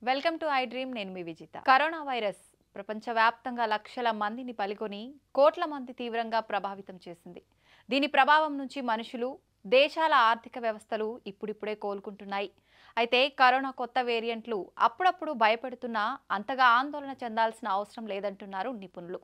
Welcome to I dream. నేను మీ Vijitha. Corona virus ప్రపంచవ్యాప్తంగా లక్షల మందిని బలిగొని కోట్ల మంది తీవ్రంగా ప్రభావితం చేసింది. దీని ప్రభావం నుంచి మనుషులు, దేశాల ఆర్థిక వ్యవస్థలు ఇప్పుడిప్పుడే కోలుకుంటున్నాయి. అయితే కరోనా కొత్త వేరియంట్లు అప్పుడప్పుడు భయపెడుతున్నా అంతగా ఆందోళన చెందాల్సిన అవసరం లేదంటున్నారు నిపుణులు.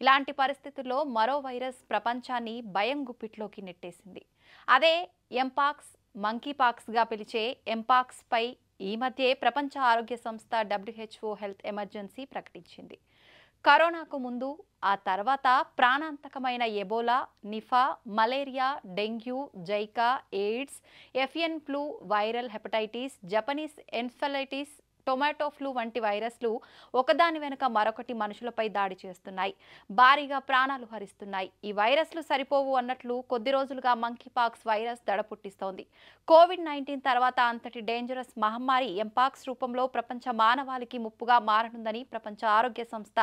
ఇలాంటి పరిస్థితుల్లో మరో వైరస్ ప్రపంచాన్ని భయం గుప్పిట్లోకి నెట్టేసింది. అదే ఎంపాక్స్, మంకీపాక్స్గా పిలిచే ఎంపాక్స్ పై ఈ మధ్య ప్రపంచ ఆరోగ్య సంస్థ WHO హెల్త్ ఎమర్జెన్సీ ప్రకటించింది. కరోనాకు ముందు, ఆ తర్వాత ప్రాణాంతకమైన Ebola, Nipah, malaria, dengue, Zika, AIDS, avian flu, viral hepatitis, Japanese encephalitis, tomato flu వంటి వైరస్లు ఒకదాని వెనుక మరొకటి మనుషులపై దాడి చేస్తున్నాయి, భారీగా ప్రాణాలు హరిస్తున్నాయి. ఈ వైరస్లు సరిపోవు అన్నట్లు కొద్ది రోజులుగా మంకీపాక్స్ వైరస్ దడ పుట్టిస్తోంది. కోవిడ్-19 తర్వాత అంతటి డేంజరస్ మహమ్మారి ఎంపాక్స్ రూపంలో ప్రపంచ మానవాళికి ముప్పుగా మారనుందని ప్రపంచ ఆరోగ్య సంస్థ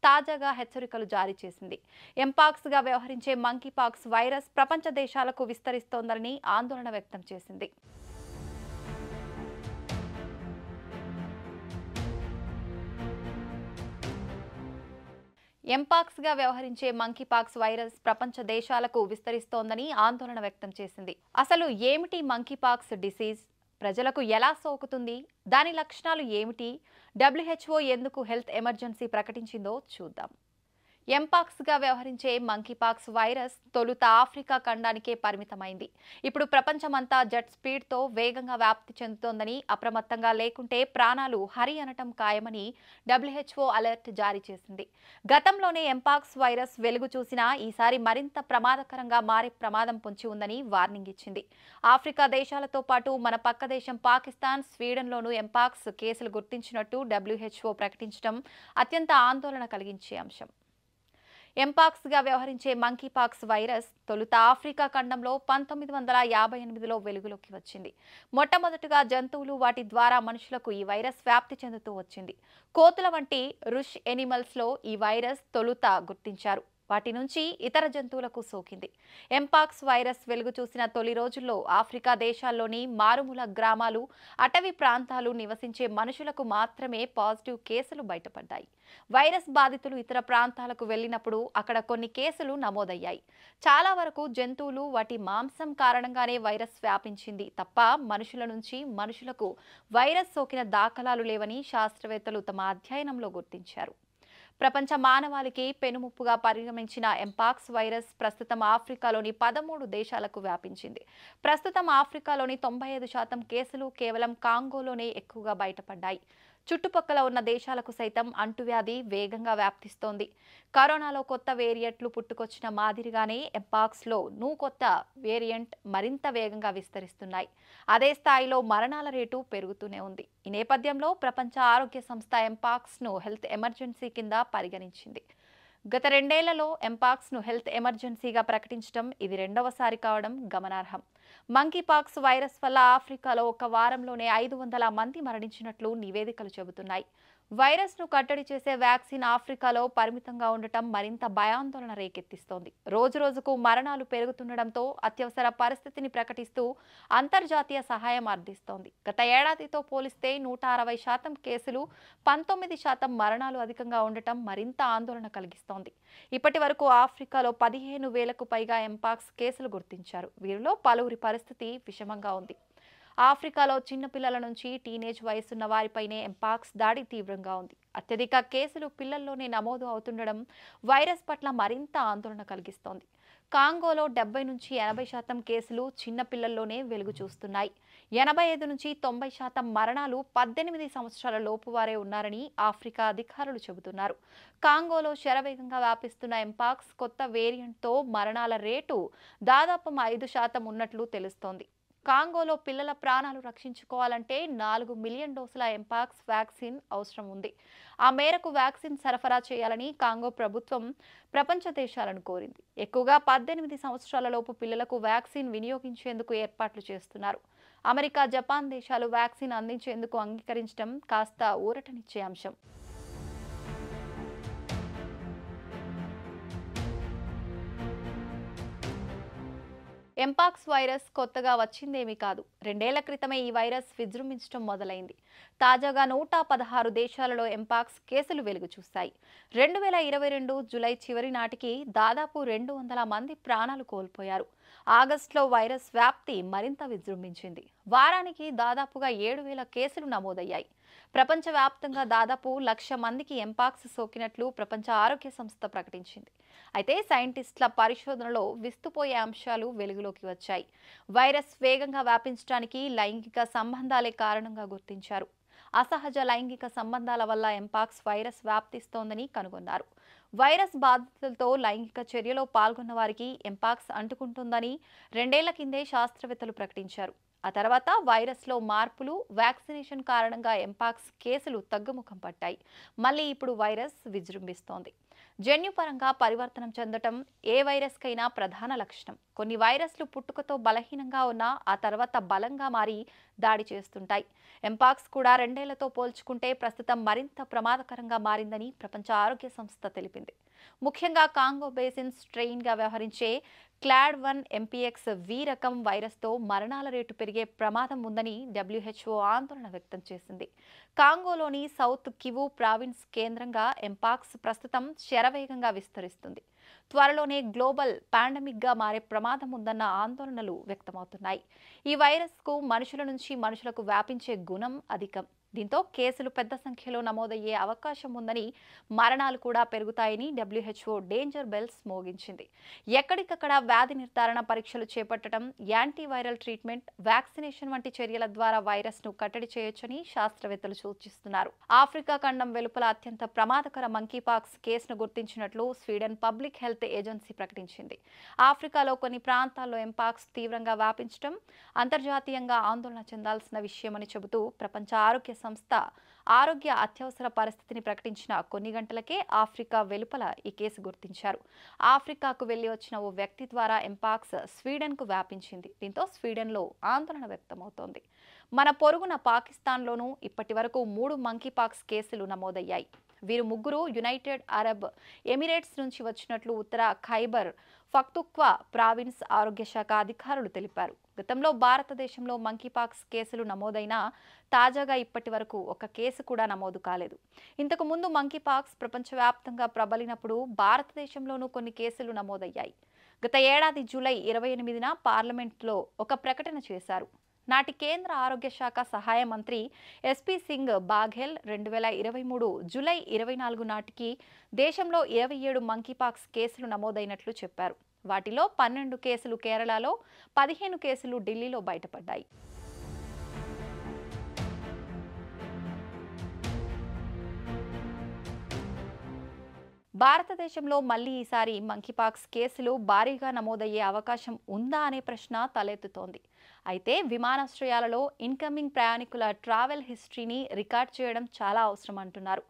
తాజాగా హెచ్చరికలు జారీ చేసింది. ఎంపాక్స్గా వ్యవహరించే మంకీపాక్స్ వైరస్ ప్రపంచ దేశాలకు విస్తరిస్తోందని ఆందోళన వ్యక్తం చేసింది. ఎంపాక్స్గా వ్యవహరించే మంకీపాక్స్ వైరస్ ప్రపంచ దేశాలకు విస్తరిస్తోందని ఆందోళన వ్యక్తం చేసింది. అసలు ఏమిటి మంకీపాక్స్ డిసీజ్? ప్రజలకు ఎలా సోకుతుంది? దాని లక్షణాలు ఏమిటి? WHO ఎందుకు హెల్త్ ఎమర్జెన్సీ ప్రకటించిందో చూద్దాం. ఎంపాక్స్గా వ్యవహరించే మంకీపాక్స్ వైరస్ తొలుత ఆఫ్రికా ఖండానికే పరిమితమైంది. ఇప్పుడు ప్రపంచమంతా జెట్ స్పీడ్తో వేగంగా వ్యాప్తి చెందుతోందని, అప్రమత్తంగా లేకుంటే ప్రాణాలు హరి అనటం ఖాయమని WHO అలర్ట్ జారీ చేసింది. గతంలోనే ఎంపాక్స్ వైరస్ వెలుగు చూసినా ఈసారి మరింత ప్రమాదకరంగా మారే ప్రమాదం పొంచి ఉందని వార్నింగ్ ఇచ్చింది. ఆఫ్రికా దేశాలతో పాటు మన పక్క దేశం పాకిస్తాన్, స్వీడన్లోనూ ఎంపాక్స్ కేసులు గుర్తించినట్టు WHO ప్రకటించడం అత్యంత ఆందోళన కలిగించే అంశం. ఎంపాక్స్గా వ్యవహరించే మంకీపాక్స్ వైరస్ తొలుత ఆఫ్రికా ఖండంలో 1958లో వెలుగులోకి వచ్చింది. మొట్టమొదటిగా జంతువులు, వాటి ద్వారా మనుషులకు ఈ వైరస్ వ్యాప్తి చెందుతూ వచ్చింది. కోతుల వంటి రుష్ ఎనిమల్స్లో ఈ వైరస్ తొలుత గుర్తించారు. వాటి నుంచి ఇతర జంతువులకు సోకింది. ఎంపాక్స్ వైరస్ వెలుగు చూసిన తొలి రోజుల్లో ఆఫ్రికా దేశాల్లోని మారుమూల గ్రామాలు, అటవీ ప్రాంతాలు నివసించే మనుషులకు మాత్రమే పాజిటివ్ కేసులు బయటపడ్డాయి. వైరస్ బాధితులు ఇతర ప్రాంతాలకు వెళ్లినప్పుడు అక్కడ కొన్ని కేసులు నమోదయ్యాయి. చాలా వరకు జంతువులు, వాటి మాంసం కారణంగానే వైరస్ వ్యాపించింది తప్ప మనుషుల నుంచి మనుషులకు వైరస్ సోకిన దాఖలాలు లేవని శాస్త్రవేత్తలు తమ అధ్యయనంలో గుర్తించారు. ప్రపంచ మానవాళికి పెనుముప్పుగా పరిగణించిన ఎంపాక్స్ వైరస్ ప్రస్తుతం ఆఫ్రికాలోని 13 దేశాలకు వ్యాపించింది. ప్రస్తుతం ఆఫ్రికాలోని 95% కేసులు కేవలం కాంగోలోనే ఎక్కువగా బయటపడ్డాయి. చుట్టుపక్కల ఉన్న దేశాలకు సైతం అంటువ్యాధి వేగంగా వ్యాప్తిస్తోంది. కరోనాలో కొత్త వేరియంట్లు పుట్టుకొచ్చిన మాదిరిగానే ఎంపాక్స్లో కొత్త వేరియంట్ మరింత వేగంగా విస్తరిస్తున్నాయి. అదే స్థాయిలో మరణాల రేటు పెరుగుతూనే ఉంది. ఈ నేపథ్యంలో ప్రపంచ ఆరోగ్య సంస్థ ఎంపాక్స్ను హెల్త్ ఎమర్జెన్సీ కింద పరిగణించింది. గత 2 ఏళ్లలో ఎంపాక్స్ను హెల్త్ ఎమర్జెన్సీగా ప్రకటించడం ఇది రెండవసారి కావడం గమనార్హం. మంకీపాక్స్ వైరస్ వల్ల ఆఫ్రికాలో ఒక వారంలోనే 500 మంది మరణించినట్లు నివేదికలు చెబుతున్నాయి. వైరస్ను కట్టడి చేసే వ్యాక్సిన్ ఆఫ్రికాలో పరిమితంగా ఉండటం మరింత భయాందోళన రేకెత్తిస్తోంది. రోజురోజుకు మరణాలు పెరుగుతుండటంతో అత్యవసర పరిస్థితిని ప్రకటిస్తూ అంతర్జాతీయ సహాయం అందిస్తోంది. గత ఏడాదితో పోలిస్తే 160% కేసులు, 19% మరణాలు అధికంగా ఉండటం మరింత ఆందోళన కలిగిస్తోంది. ఇప్పటి వరకు ఆఫ్రికాలో 15,000కు పైగా ఎంపాక్స్ కేసులు గుర్తించారు. వీరిలో పలువురి పరిస్థితి విషమంగా ఉంది. ఆఫ్రికాలో చిన్నపిల్లల నుంచి టీనేజ్ వయసున్న వారిపైనే ఎంపాక్స్ దాడి తీవ్రంగా ఉంది. అత్యధిక కేసులు పిల్లల్లోనే నమోదు అవుతుండడం వైరస్ పట్ల మరింత ఆందోళన కలిగిస్తోంది. కాంగోలో 70 నుంచి 80% కేసులు చిన్న పిల్లల్లోనే వెలుగు చూస్తున్నాయి. 85 నుంచి 90% మరణాలు 18 సంవత్సరాల లోపు వారే ఉన్నారని ఆఫ్రికా అధికారులు చెబుతున్నారు. కాంగోలో శరవేగంగా వ్యాపిస్తున్న ఎంపాక్స్ కొత్త వేరియంట్తో మరణాల రేటు దాదాపు 5% ఉన్నట్లు తెలుస్తోంది. కాంగోలో పిల్లల ప్రాణాలు రక్షించుకోవాలంటే 4 మిలియన్ డోసుల ఎంపాక్స్ వ్యాక్సిన్ అవసరం ఉంది. ఆ మేరకు వ్యాక్సిన్ సరఫరా చేయాలని కాంగో ప్రభుత్వం ప్రపంచ దేశాలను కోరింది. ఎక్కువగా 18 సంవత్సరాల లోపు పిల్లలకు వ్యాక్సిన్ వినియోగించేందుకు ఏర్పాట్లు చేస్తున్నారు. అమెరికా, జపాన్ దేశాలు వ్యాక్సిన్ అందించేందుకు అంగీకరించడం కాస్త ఊరటనిచ్చే అంశం. ఎంపాక్స్ వైరస్ కొత్తగా వచ్చిందేమీ కాదు. 2 ఏళ్ల క్రితమే ఈ వైరస్ విజృంభించడం మొదలైంది. తాజాగా 116 దేశాలలో ఎంపాక్స్ కేసులు వెలుగు చూశాయి. 2022 జూలై చివరి నాటికి దాదాపు 200 మంది ప్రాణాలు కోల్పోయారు. ఆగస్టులో వైరస్ వ్యాప్తి మరింత విజృంభించింది. వారానికి దాదాపుగా 7,000 కేసులు నమోదయ్యాయి. ప్రపంచవ్యాప్తంగా దాదాపు 1,00,000 మందికి ఎంపాక్స్ సోకినట్లు ప్రపంచ ఆరోగ్య సంస్థ ప్రకటించింది. అయితే సైంటిస్టుల పరిశోధనలో విస్తుపోయే అంశాలు వెలుగులోకి వచ్చాయి. వైరస్ వేగంగా వ్యాపించడానికి లైంగిక సంబంధాలే కారణంగా గుర్తించారు. అసహజ లైంగిక సంబంధాల వల్ల ఎంపాక్స్ వైరస్ వ్యాప్తిస్తోందని కనుగొన్నారు. వైరస్ బాధితులతో లైంగిక చర్యలో పాల్గొన్న వారికి ఎంపాక్స్ అంటుకుంటుందని 2 ఏళ్ల కిందే శాస్త్రవేత్తలు ప్రకటించారు. ఆ తర్వాత వైరస్లో మార్పులు, వ్యాక్సినేషన్ కారణంగా ఎంపాక్స్ కేసులు తగ్గుముఖం పట్టాయి. మళ్ళీ ఇప్పుడు వైరస్ విజృంభిస్తోంది. జన్యుపరంగా పరివర్తనం చెందటం ఏ వైరస్కైనా ప్రధాన లక్షణం. కొన్ని వైరస్లు పుట్టుకతో బలహీనంగా ఉన్నా ఆ తర్వాత బలంగా మారి దాడి చేస్తుంటాయి. ఎంపాక్స్ కూడా 2 ఏళ్లతో పోల్చుకుంటే ప్రస్తుతం మరింత ప్రమాదకరంగా మారిందని ప్రపంచ ఆరోగ్య సంస్థ తెలిపింది. ముఖ్యంగా కాంగో బేసిన్ స్ట్రెయిన్గా వ్యవహరించే క్లాడ్ 1 ఎంపీఎక్స్ వి రకం వైరస్తో మరణాల రేటు పెరిగే ప్రమాదం ఉందని WHO ఆందోళన వ్యక్తం చేసింది. కాంగోలోని సౌత్ కివు ప్రావిన్స్ కేంద్రంగా ఎంపాక్స్ ప్రస్తుతం శరవేగంగా విస్తరిస్తుంది. త్వరలోనే గ్లోబల్ పాండమిక్గా మారే ప్రమాదం ఉందన్న ఆందోళనలు వ్యక్తమవుతున్నాయి. ఈ వైరస్కు మనుషుల నుంచి మనుషులకు వ్యాపించే గుణం అధికం. దీంతో కేసులు పెద్ద సంఖ్యలో నమోదయ్యే అవకాశం ఉందని, మరణాలు కూడా పెరుగుతాయని WHO డేంజర్ బెల్స్ మోగించింది. ఎక్కడికక్కడ వ్యాధి నిర్ధారణ పరీక్షలు చేపట్టడం, యాంటీవైరల్ ట్రీట్మెంట్, వ్యాక్సినేషన్ వంటి చర్యల ద్వారా వైరస్ను కట్టడి చేయొచ్చని శాస్త్రవేత్తలు సూచిస్తున్నారు. ఆఫ్రికా ఖండం వెలుపల అత్యంత ప్రమాదకర మంకీపాక్స్ కేసును గుర్తించినట్లు స్వీడన్ పబ్లిక్ హెల్త్ ఏజెన్సీ ప్రకటించింది. ఆఫ్రికాలో కొన్ని ప్రాంతాల్లో ఎంపాక్స్ తీవ్రంగా వ్యాపించడం అంతర్జాతీయంగా ఆందోళన చెందాల్సిన విషయమని చెబుతూ ప్రపంచ ఆరోగ్య సంస్థ ఆరోగ్య అత్యవసర పరిస్థితిని ప్రకటించిన కొన్ని గంటలకే ఆఫ్రికా వెలుపల ఈ కేసు గుర్తించారు. ఆఫ్రికాకు వెళ్లి వచ్చిన ఓ వ్యక్తి ద్వారా ఎంపాక్స్ స్వీడన్కు వ్యాపించింది. దీంతో స్వీడన్లో ఆందోళన వ్యక్తమవుతోంది. మన పొరుగున పాకిస్తాన్లోనూ ఇప్పటి వరకు 3 మంకీపాక్స్ కేసులు నమోదయ్యాయి. వీరు ముగ్గురు యునైటెడ్ అరబ్ ఎమిరేట్స్ నుంచి వచ్చినట్లు ఉత్తర ఖైబర్ పఖ్తూన్ఖ్వా ప్రావిన్స్ ఆరోగ్య శాఖ అధికారులు తెలిపారు. గతంలో భారతదేశంలో మంకీపాక్స్ కేసులు నమోదైనా తాజాగా ఇప్పటి వరకు ఒక కేసు కూడా నమోదు కాలేదు. ఇంతకు ముందు మంకీపాక్స్ ప్రపంచవ్యాప్తంగా ప్రబలినప్పుడు భారతదేశంలోనూ కొన్ని కేసులు నమోదయ్యాయి. గత ఏడాది జూలై 28న పార్లమెంట్లో ఒక ప్రకటన చేశారు. నాటి కేంద్ర ఆరోగ్య శాఖ సహాయ మంత్రి ఎస్పీ సింగ్ బాఘెల్ 2023 జూలై 24 నాటికి దేశంలో 27 మంకీపాక్స్ కేసులు నమోదైనట్లు చెప్పారు. వాటిలో 12 కేసులు కేరళలో, 15 కేసులు ఢిల్లీలో బయటపడ్డాయి. భారతదేశంలో మళ్లీ ఈసారి మంకీపాక్స్ కేసులు భారీగా నమోదయ్యే అవకాశం ఉందా అనే ప్రశ్న తలెత్తుతోంది. అయితే విమానాశ్రయాలలో ఇన్కమింగ్ ప్రయాణికుల ట్రావెల్ హిస్టరీని రికార్డ్ చేయడం చాలా అవసరం అంటున్నారు.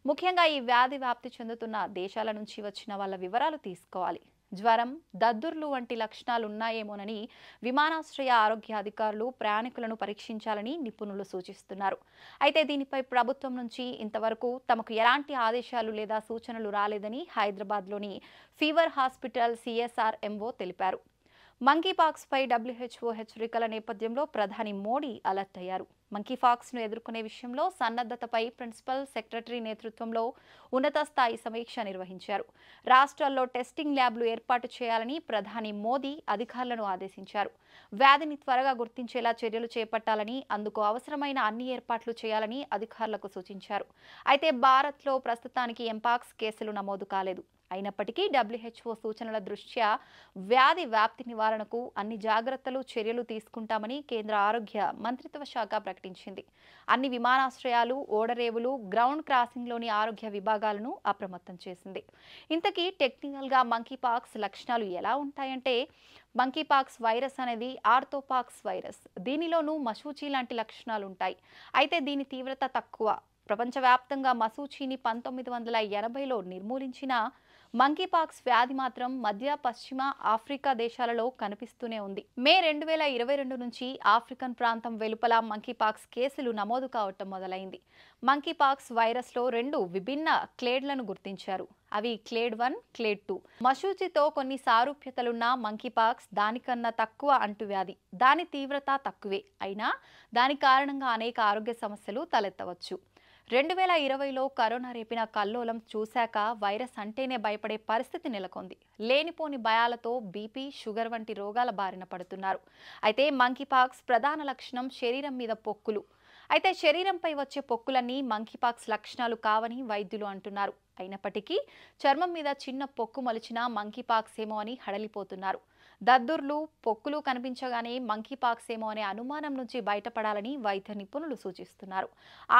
ముఖ్యంగా ఈ వ్యాధి వ్యాప్తి చెందుతున్న దేశాల నుంచి వచ్చిన వాళ్ళ వివరాలు తీసుకోవాలి. జ్వరం, దద్దుర్లు వంటి లక్షణాలు ఉన్నాయేమోనని విమానాశ్రయ ఆరోగ్య అధికారులు ప్రయాణికులను పరీక్షించాలని నిపుణులు సూచిస్తున్నారు. అయితే దీనిపై ప్రభుత్వం నుంచి ఇంతవరకు తమకు ఎలాంటి ఆదేశాలు లేదా సూచనలు రాలేదని హైదరాబాద్లోని ఫీవర్ హాస్పిటల్ CSRMO తెలిపారు. మంకీపాక్స్ పై WHO హెచ్చరికల నేపథ్యంలో ప్రధాని మోడీ అలర్ట్ అయ్యారు. మంకీపాక్స్ను ఎదుర్కొనే విషయంలో సన్నద్ధతపై ప్రిన్సిపల్ సెక్రటరీ నేతృత్వంలో ఉన్నత స్థాయి సమీక్ష నిర్వహించారు. రాష్ట్రాల్లో టెస్టింగ్ ల్యాబ్లు ఏర్పాటు చేయాలని ప్రధాని మోదీ అధికారులను ఆదేశించారు. వ్యాధిని త్వరగా గుర్తించేలా చర్యలు చేపట్టాలని, అందుకు అవసరమైన అన్ని ఏర్పాట్లు చేయాలని అధికారులకు సూచించారు. అయితే భారత్లో ప్రస్తుతానికి ఎంపాక్స్ కేసులు నమోదు కాలేదు. అయినప్పటికీ WHO సూచనల దృష్ట్యా వ్యాధి వ్యాప్తి నివారణకు అన్ని జాగ్రత్తలు, చర్యలు తీసుకుంటామని కేంద్ర ఆరోగ్య మంత్రిత్వ శాఖ ప్రకటించింది. అన్ని విమానాశ్రయాలు, ఓడరేవులు, గ్రౌండ్ క్రాసింగ్లోని ఆరోగ్య విభాగాలను అప్రమత్తం చేసింది. ఇంతకీ టెక్నికల్గా మంకీపాక్స్ లక్షణాలు ఎలా ఉంటాయంటే, మంకీపాక్స్ వైరస్ అనేది ఆర్థోపాక్స్ వైరస్. దీనిలోనూ మశూచి లాంటి లక్షణాలు ఉంటాయి. అయితే దీని తీవ్రత తక్కువ. ప్రపంచవ్యాప్తంగా మశూచిని 1980లో నిర్మూలించిన మంకీపాక్స్ వ్యాధి మాత్రం మధ్య పశ్చిమ ఆఫ్రికా దేశాలలో కనిపిస్తూనే ఉంది. మే 2022 నుంచి ఆఫ్రికన్ ప్రాంతం వెలుపల మంకీపాక్స్ కేసులు నమోదు కావటం మొదలైంది. మంకీపాక్స్ వైరస్లో 2 విభిన్న క్లేడ్లను గుర్తించారు. అవి క్లేడ్ 1, క్లేడ్ 2. మశూచితో కొన్ని సారూప్యతలున్న మంకీపాక్స్ దానికన్నా తక్కువ అంటువ్యాధి. దాని తీవ్రత తక్కువే అయినా దాని కారణంగా అనేక ఆరోగ్య సమస్యలు తలెత్తవచ్చు. 2020లో కరోనా రేపిన కల్లోలం చూశాక వైరస్ అంటేనే భయపడే పరిస్థితి నెలకొంది. లేనిపోని భయాలతో బీపీ, షుగర్ వంటి రోగాల బారిన పడుతున్నారు. అయితే మంకీపాక్స్ ప్రధాన లక్షణం శరీరం మీద పొక్కులు. అయితే శరీరంపై వచ్చే పొక్కులన్నీ మంకీపాక్స్ లక్షణాలు కావని వైద్యులు అంటున్నారు. అయినప్పటికీ చర్మం మీద చిన్న పొక్కు మలిచిన మంకీపాక్స్ ఏమో అని హడలిపోతున్నారు. దద్దుర్లు, పొక్కులు కనిపించగానే మంకీపాక్స్ ఏమో అనే అనుమానం నుంచి బయటపడాలని వైద్య నిపుణులు సూచిస్తున్నారు.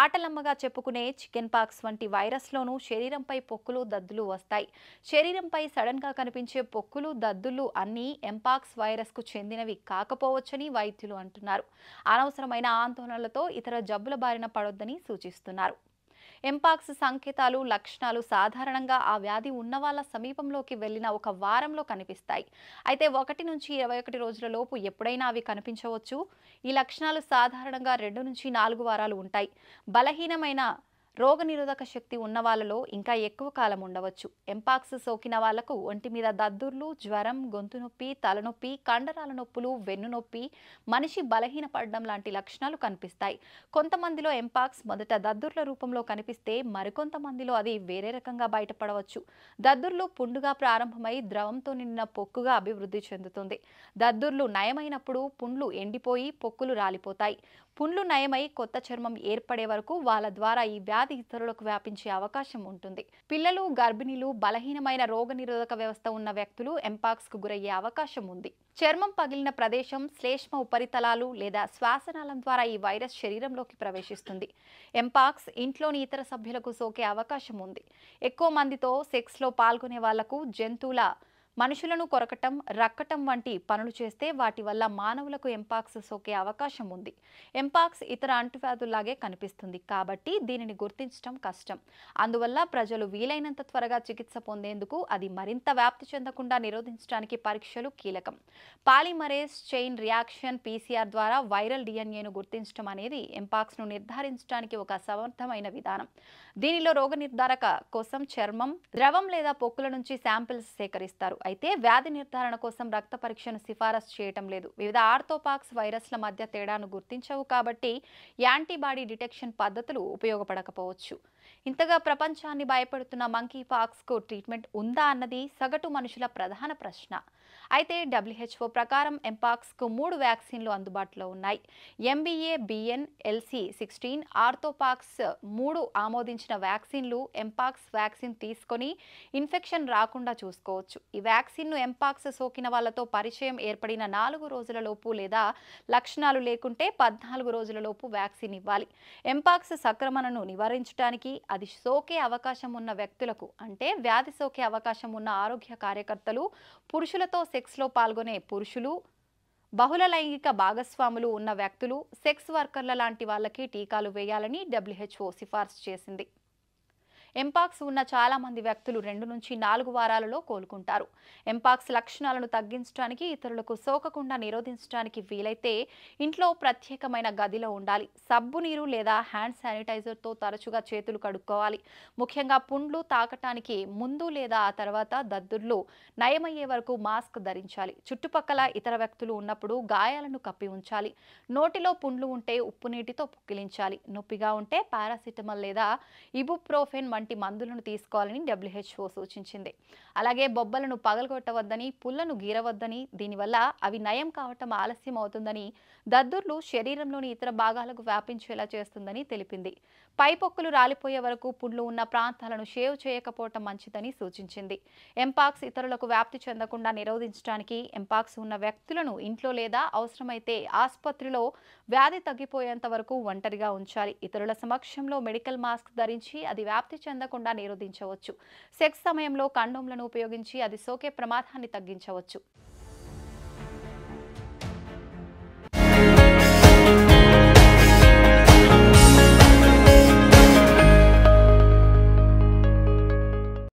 ఆటలమ్మగా చెప్పుకునే చికెన్ పాక్స్ వంటి వైరస్లోనూ శరీరంపై పొక్కులు, దద్దులు వస్తాయి. శరీరంపై సడన్ గా కనిపించే పొక్కులు, దద్దులు అన్నీ ఎంపాక్స్ వైరస్కు చెందినవి కాకపోవచ్చని వైద్యులు అంటున్నారు. అనవసరమైన ఆందోళనలతో ఇతర జబ్బుల బారిన పడొద్దని సూచిస్తున్నారు. ఎంపాక్స్ సంకేతాలు, లక్షణాలు సాధారణంగా ఆ వ్యాధి ఉన్నవాళ్ల సమీపంలోకి వెళ్లిన ఒక వారంలో కనిపిస్తాయి. అయితే 1 నుంచి 21 రోజుల లోపు ఎప్పుడైనా అవి కనిపించవచ్చు. ఈ లక్షణాలు సాధారణంగా 2 నుంచి 4 వారాలు ఉంటాయి. బలహీనమైన రోగనిరోధక శక్తి ఉన్న వాళ్ళలో ఇంకా ఎక్కువ కాలం ఉండవచ్చు. ఎంపాక్స్ సోకిన వాళ్లకు ఒంటి మీద దద్దుర్లు, జ్వరం, గొంతు నొప్పి, తలనొప్పి, కండరాల నొప్పులు, వెన్ను నొప్పి, మనిషి బలహీనపడడం లాంటి లక్షణాలు కనిపిస్తాయి. కొంతమందిలో ఎంపాక్స్ మొదట దద్దుర్ల రూపంలో కనిపిస్తే మరికొంతమందిలో అది వేరే రకంగా బయటపడవచ్చు. దద్దుర్లు పుండుగా ప్రారంభమై ద్రవంతో నిండిన పొక్కుగా అభివృద్ధి చెందుతుంది. దద్దుర్లు నయమైనప్పుడు పుండ్లు ఎండిపోయి పొక్కులు రాలిపోతాయి. పుండ్లు నయమై కొత్త చర్మం ఏర్పడే వరకు వాళ్ళ ద్వారా ఈ వ్యాధి ఇతరులకు వ్యాపించే అవకాశం ఉంటుంది. పిల్లలు, గర్భిణీలు, బలహీనమైన రోగనిరోధక వ్యవస్థ ఉన్న వ్యక్తులు ఎంపాక్స్ కు గురయ్యే అవకాశం ఉంది. చర్మం పగిలిన ప్రదేశం, శ్లేష్మ ఉపరితలాలు లేదా శ్వాసనాళం ద్వారా ఈ వైరస్ శరీరంలోకి ప్రవేశిస్తుంది. ఎంపాక్స్ ఇంట్లోని ఇతర సభ్యులకు సోకే అవకాశం ఉంది. ఎక్కువ మందితో సెక్స్లో పాల్గొనే వాళ్లకు జంతువుల మనుషులను కొరకటం, రక్కటం వంటి పనులు చేస్తే వాటి వల్ల మానవులకు ఎంపాక్స్ సోకే అవకాశం ఉంది. ఎంపాక్స్ ఇతర అంటువ్యాధుల్లాగే కనిపిస్తుంది కాబట్టి దీనిని గుర్తించడం కష్టం. అందువల్ల ప్రజలు వీలైనంత త్వరగా చికిత్స పొందేందుకు, అది మరింత వ్యాప్తి చెందకుండా నిరోధించడానికి పరీక్షలు కీలకం. పాలిమరేస్ చైన్ రియాక్షన్ (PCR) ద్వారా వైరల్ డిఎన్ఏను గుర్తించడం అనేది ఎంపాక్స్ ను నిర్ధారించడానికి ఒక సమర్థమైన విధానం. దీనిలో రోగ నిర్ధారక కోసం చర్మం, ద్రవం లేదా పొక్కుల నుంచి శాంపిల్స్ సేకరిస్తారు. అయితే వ్యాధి నిర్ధారణ కోసం రక్త పరీక్షను సిఫారసు చేయటం లేదు. వివిధ ఆర్థోపాక్స్ వైరస్ల మధ్య తేడాను గుర్తించవు కాబట్టి యాంటీబాడీ డిటెక్షన్ పద్ధతులు ఉపయోగపడకపోవచ్చు. ఇంతగా ప్రపంచాన్ని భయపెడుతున్న మంకీపాక్స్ కు ట్రీట్మెంట్ ఉందా అన్నది సగటు మనుషుల ప్రధాన ప్రశ్న. అయితే WHO ప్రకారం ఎంపాక్స్ కు 3 వ్యాక్సిన్లు అందుబాటులో ఉన్నాయి. MBA-BN LC16 ఆర్థోపాక్స్ 3 ఆమోదించిన వ్యాక్సిన్లు. ఎంపాక్స్ వ్యాక్సిన్ తీసుకొని ఇన్ఫెక్షన్ రాకుండా చూసుకోవచ్చు. ఈ వ్యాక్సిన్ను ఎంపాక్స్ సోకిన వాళ్లతో పరిచయం ఏర్పడిన 4 రోజులలోపు లేదా లక్షణాలు లేకుంటే 14 రోజులలోపు వ్యాక్సిన్ ఇవ్వాలి. ఎంపాక్స్ సంక్రమణను నివారించడానికి, అది సోకే అవకాశం ఉన్న వ్యక్తులకు, అంటే వ్యాధి సోకే అవకాశం ఉన్న ఆరోగ్య కార్యకర్తలు, పురుషులతో సెక్స్లో పాల్గొనే పురుషులు, బహుళ లైంగిక భాగస్వాములు ఉన్న వ్యక్తులు, సెక్స్ వర్కర్ల లాంటి వాళ్ళకి టీకాలు వేయాలని WHO సిఫార్సు చేసింది. ఎంపాక్స్ ఉన్న చాలా మంది వ్యక్తులు 2 నుంచి 4 వారాలలో కోలుకుంటారు. ఎంపాక్స్ లక్షణాలను తగ్గించడానికి, ఇతరులకు సోకకుండా నిరోధించడానికి వీలైతే ఇంట్లో ప్రత్యేకమైన గదిలో ఉండాలి. సబ్బు నీరు లేదా హ్యాండ్ శానిటైజర్తో తరచుగా చేతులు కడుక్కోవాలి. ముఖ్యంగా పుండ్లు తాకటానికి ముందు లేదా ఆ తర్వాత దద్దుర్లు నయమయ్యే వరకు మాస్క్ ధరించాలి. చుట్టుపక్కల ఇతర వ్యక్తులు ఉన్నప్పుడు గాయాలను కప్పి ఉంచాలి. నోటిలో పుండ్లు ఉంటే ఉప్పు నీటితో పుక్కిలించాలి. నొప్పిగా ఉంటే పారాసిటమాల్ లేదా ఇబుప్రోఫెన్ వంటి మందులను తీసుకోవాలని WHO సూచించింది. అలాగే బొబ్బలను పగలగొట్టవద్దని, పుల్లను గీరవద్దని, దీనివల్ల అవి నయం కావటం ఆలస్యం అవుతుందని, దద్దుర్లు శరీరంలోని ఇతర భాగాలకు వ్యాపించేలా చేస్తుందని తెలిపింది. పైపొక్కులు రాలిపోయే వరకు పుండ్లు ఉన్న ప్రాంతాలను షేవ్ చేయకపోవటం మంచిదని సూచించింది. ఎంపాక్స్ ఇతరులకు వ్యాప్తి చెందకుండా నిరోధించడానికి ఎంపాక్స్ ఉన్న వ్యక్తులను ఇంట్లో లేదా అవసరమైతే ఆసుపత్రిలో వ్యాధి తగ్గిపోయేంత వరకు ఒంటరిగా ఉంచాలి. ఇతరుల సమక్షంలో మెడికల్ మాస్క్ ధరించి అది వ్యాప్తి చెందకుండా నిరోధించవచ్చు. సెక్స్ సమయంలో కండోమ్లను ఉపయోగించి అది సోకే ప్రమాదాన్ని తగ్గించవచ్చు.